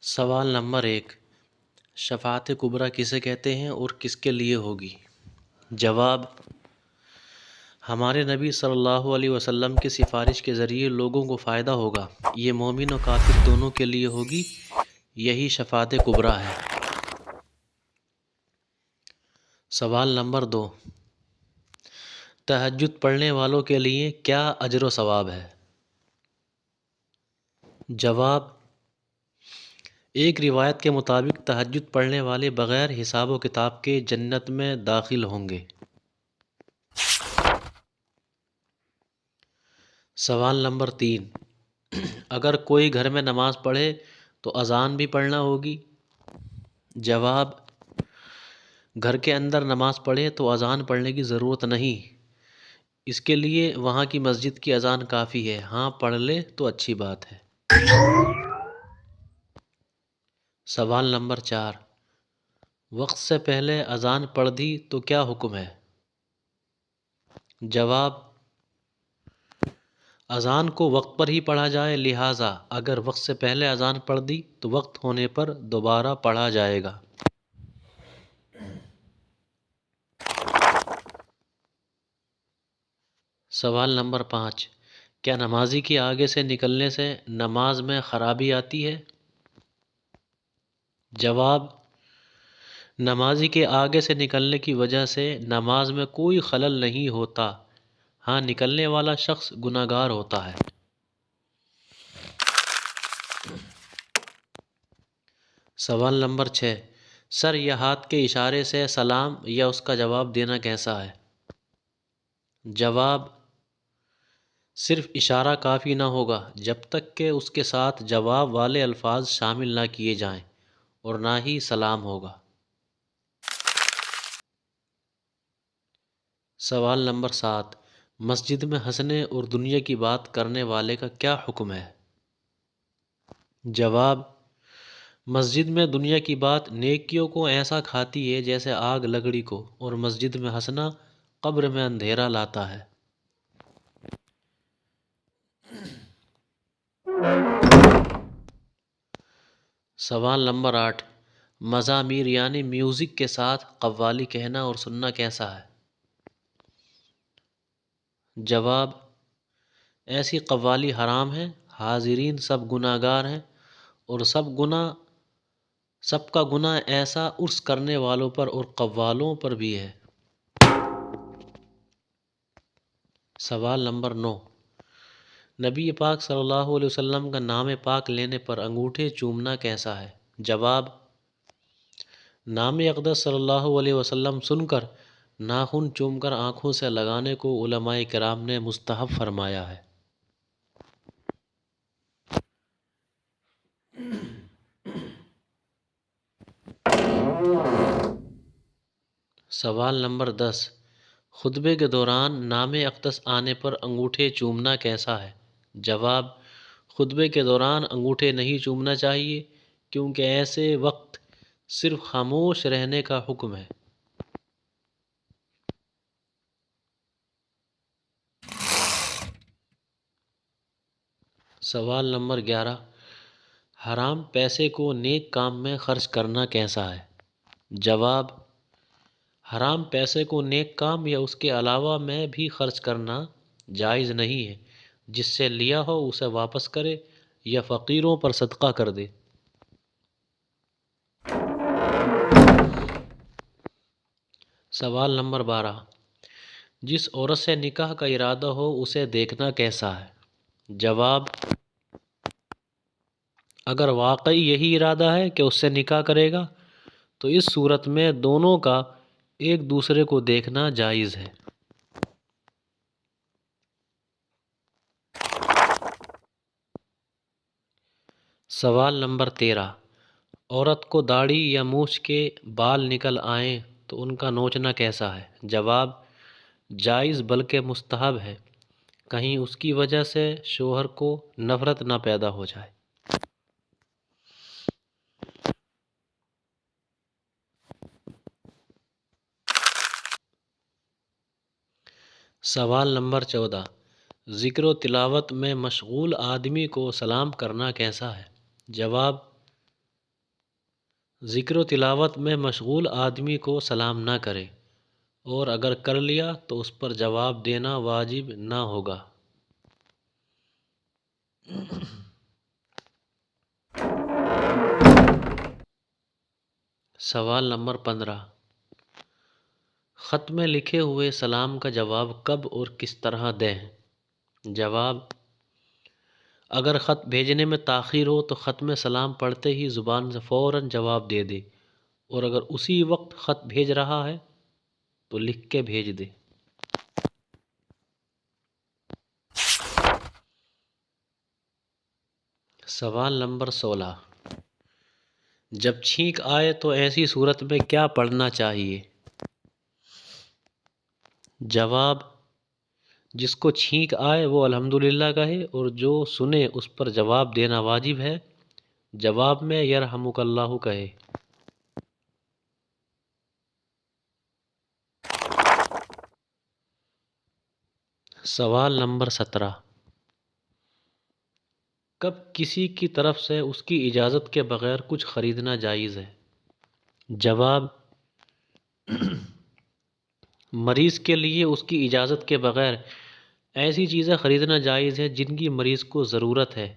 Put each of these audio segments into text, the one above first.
سوال نمبر 1، شفاعت کبریٰ کسے کہتے ہیں اور کس کے لیے ہوگی؟ جواب: ہمارے نبی صلی اللہ علیہ وسلم کی سفارش کے ذریعے لوگوں کو فائدہ ہوگا، یہ مومن و کافر دونوں کے لیے ہوگی، یہی شفاعت کبریٰ ہے۔ سوال نمبر 2، تہجد پڑھنے والوں کے لیے کیا اجر و ثواب ہے؟ جواب: ایک روایت کے مطابق تہجد پڑھنے والے بغیر حساب و کتاب کے جنت میں داخل ہوں گے۔ سوال نمبر 3، اگر کوئی گھر میں نماز پڑھے تو اذان بھی پڑھنا ہوگی؟ جواب: گھر کے اندر نماز پڑھے تو اذان پڑھنے کی ضرورت نہیں، اس کے لیے وہاں کی مسجد کی اذان کافی ہے، ہاں پڑھ لے تو اچھی بات ہے۔ سوال نمبر 4، وقت سے پہلے اذان پڑھ دی تو کیا حکم ہے؟ جواب: اذان کو وقت پر ہی پڑھا جائے، لہٰذا اگر وقت سے پہلے اذان پڑھ دی تو وقت ہونے پر دوبارہ پڑھا جائے گا۔ سوال نمبر 5، کیا نمازی کے آگے سے نکلنے سے نماز میں خرابی آتی ہے؟ جواب: نمازی کے آگے سے نکلنے کی وجہ سے نماز میں کوئی خلل نہیں ہوتا، ہاں نکلنے والا شخص گنہگار ہوتا ہے۔ سوال نمبر 6، سر یا ہاتھ کے اشارے سے سلام یا اس کا جواب دینا کیسا ہے؟ جواب: صرف اشارہ کافی نہ ہوگا جب تک کہ اس کے ساتھ جواب والے الفاظ شامل نہ کیے جائیں، اور نہ ہی سلام ہوگا۔ سوال نمبر 7، مسجد میں ہنسنے اور دنیا کی بات کرنے والے کا کیا حکم ہے؟ جواب: مسجد میں دنیا کی بات نیکیوں کو ایسا کھاتی ہے جیسے آگ لکڑی کو، اور مسجد میں ہنسنا قبر میں اندھیرا لاتا ہے۔ سوال نمبر 8، مزامیر یعنی میوزک کے ساتھ قوالی کہنا اور سننا کیسا ہے؟ جواب: ایسی قوالی حرام ہے، حاضرین سب گناہگار ہیں، اور سب کا گناہ ایسا عرس کرنے والوں پر اور قوالوں پر بھی ہے۔ سوال نمبر 9، نبی پاک صلی اللہ علیہ وسلم کا نام پاک لینے پر انگوٹھے چومنا کیسا ہے؟ جواب: نام اقدس صلی اللہ علیہ وسلم سن کر ناخن چوم کر آنکھوں سے لگانے کو علماء کرام نے مستحب فرمایا ہے۔ سوال نمبر 10، خطبے کے دوران نام اقدس آنے پر انگوٹھے چومنا کیسا ہے؟ جواب: خطبے کے دوران انگوٹھے نہیں چومنا چاہیے، کیونکہ ایسے وقت صرف خاموش رہنے کا حکم ہے۔ سوال نمبر 11، حرام پیسے کو نیک کام میں خرچ کرنا کیسا ہے؟ جواب: حرام پیسے کو نیک کام یا اس کے علاوہ میں بھی خرچ کرنا جائز نہیں ہے، جس سے لیا ہو اسے واپس کرے یا فقیروں پر صدقہ کر دے۔ سوال نمبر 12، جس عورت سے نکاح کا ارادہ ہو اسے دیکھنا کیسا ہے؟ جواب: اگر واقعی یہی ارادہ ہے کہ اس سے نکاح کرے گا تو اس صورت میں دونوں کا ایک دوسرے کو دیکھنا جائز ہے۔ سوال نمبر 13، عورت کو داڑھی یا مونچھ کے بال نکل آئیں تو ان کا نوچنا کیسا ہے؟ جواب: جائز بلکہ مستحب ہے، کہیں اس کی وجہ سے شوہر کو نفرت نہ پیدا ہو جائے۔ سوال نمبر 14، ذکر و تلاوت میں مشغول آدمی کو سلام کرنا کیسا ہے؟ جواب: ذکر و تلاوت میں مشغول آدمی کو سلام نہ کرے، اور اگر کر لیا تو اس پر جواب دینا واجب نہ ہوگا۔ سوال نمبر 15، خط میں لکھے ہوئے سلام کا جواب کب اور کس طرح دیں؟ جواب: اگر خط بھیجنے میں تاخیر ہو تو خط میں سلام پڑھتے ہی زبان سے فوراً جواب دے دے، اور اگر اسی وقت خط بھیج رہا ہے تو لکھ کے بھیج دے۔ سوال نمبر 16، جب چھینک آئے تو ایسی صورت میں کیا پڑھنا چاہیے؟ جواب: جس کو چھینک آئے وہ الحمدللہ کہے، اور جو سنے اس پر جواب دینا واجب ہے۔ جواب میں یرحمک اللہ کہے۔ سوال نمبر 17، کب کسی کی طرف سے اس کی اجازت کے بغیر کچھ خریدنا جائز ہے؟ جواب: مریض کے لیے اس کی اجازت کے بغیر ایسی چیزیں خریدنا جائز ہے جن کی مریض کو ضرورت ہے،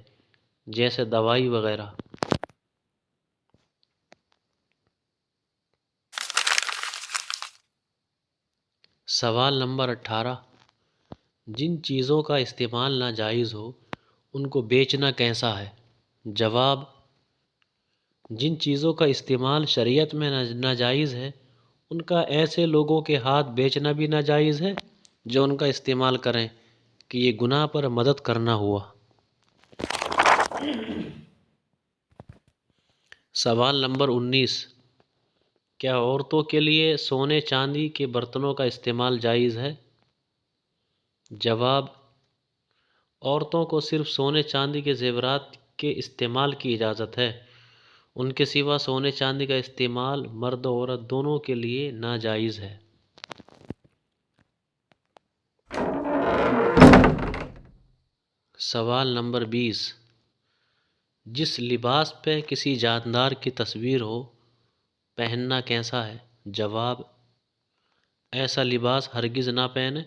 جیسے دوائی وغیرہ۔ سوال نمبر 18، جن چیزوں کا استعمال ناجائز ہو ان کو بیچنا کیسا ہے؟ جواب: جن چیزوں کا استعمال شریعت میں ناجائز ہے ان کا ایسے لوگوں کے ہاتھ بیچنا بھی ناجائز ہے جو ان کا استعمال کریں کہ یہ گناہ پر مدد کرنا ہوا۔ سوال نمبر 19، کیا عورتوں کے لیے سونے چاندی کے برتنوں کا استعمال جائز ہے؟ جواب: عورتوں کو صرف سونے چاندی کے زیورات کے استعمال کی اجازت ہے، ان کے سوا سونے چاندی کا استعمال مرد و عورت دونوں کے لیے ناجائز ہے۔ سوال نمبر 20، جس لباس پہ کسی جاندار کی تصویر ہو پہننا کیسا ہے؟ جواب: ایسا لباس ہرگز نہ پہنے،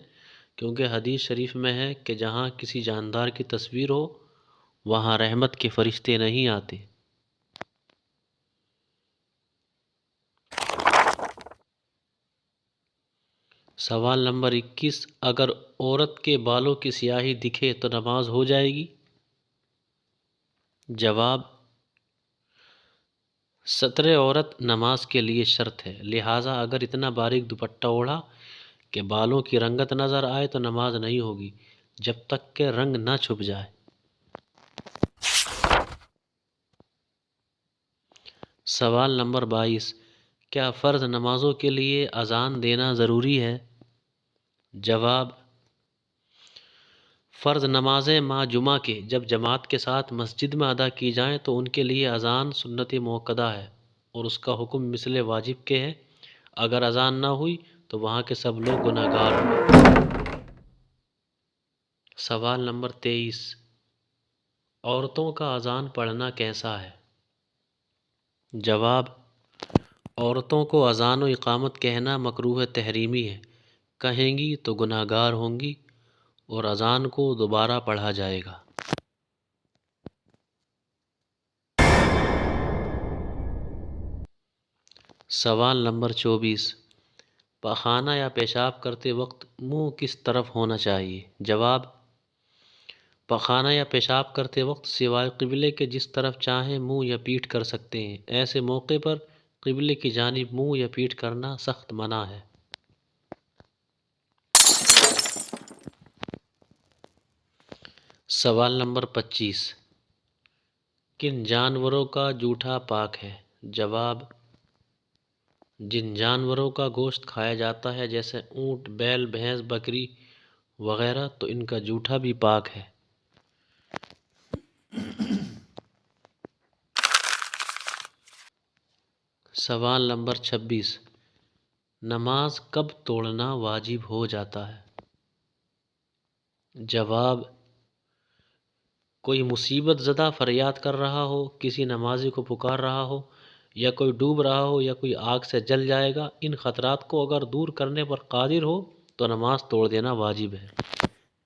کیونکہ حدیث شریف میں ہے کہ جہاں کسی جاندار کی تصویر ہو وہاں رحمت کے فرشتے نہیں آتے۔ سوال نمبر 21، اگر عورت کے بالوں کی سیاہی دکھے تو نماز ہو جائے گی؟ جواب: ستر عورت نماز کے لیے شرط ہے، لہٰذا اگر اتنا باریک دوپٹہ اوڑھا کہ بالوں کی رنگت نظر آئے تو نماز نہیں ہوگی جب تک کہ رنگ نہ چھپ جائے۔ سوال نمبر 22، کیا فرض نمازوں کے لیے اذان دینا ضروری ہے؟ جواب: فرض نمازیں مع جمعہ کے جب جماعت کے ساتھ مسجد میں ادا کی جائیں تو ان کے لیے اذان سنت موقدہ ہے، اور اس کا حکم مثل واجب کے ہے۔ اگر اذان نہ ہوئی تو وہاں کے سب لوگ گناہ گار ہوں گے۔ سوال نمبر 23، عورتوں کا اذان پڑھنا کیسا ہے؟ جواب: عورتوں کو اذان و اقامت کہنا مکروہ تحریمی ہے، کہیں گی تو گناہ گار ہوں گی اور اذان کو دوبارہ پڑھا جائے گا۔ سوال نمبر 24، پخانہ یا پیشاب کرتے وقت منہ کس طرف ہونا چاہیے؟ جواب: پخانہ یا پیشاب کرتے وقت سوائے قبلے کے جس طرف چاہیں منہ یا پیٹھ کر سکتے ہیں، ایسے موقع پر قبلے کی جانب منہ یا پیٹھ کرنا سخت منع ہے۔ سوال نمبر 25، کن جانوروں کا جوٹا پاک ہے؟ جواب: جن جانوروں کا گوشت کھایا جاتا ہے جیسے اونٹ، بیل، بھینس، بکری وغیرہ تو ان کا جوٹا بھی پاک ہے۔ سوال نمبر 26، نماز کب توڑنا واجب ہو جاتا ہے؟ جواب: کوئی مصیبت زدہ فریاد کر رہا ہو، کسی نمازی کو پکار رہا ہو، یا کوئی ڈوب رہا ہو یا کوئی آگ سے جل جائے گا، ان خطرات کو اگر دور کرنے پر قادر ہو تو نماز توڑ دینا واجب ہے۔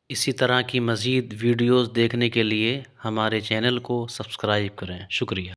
اسی طرح کی مزید ویڈیوز دیکھنے کے لیے ہمارے چینل کو سبسکرائب کریں۔ شکریہ۔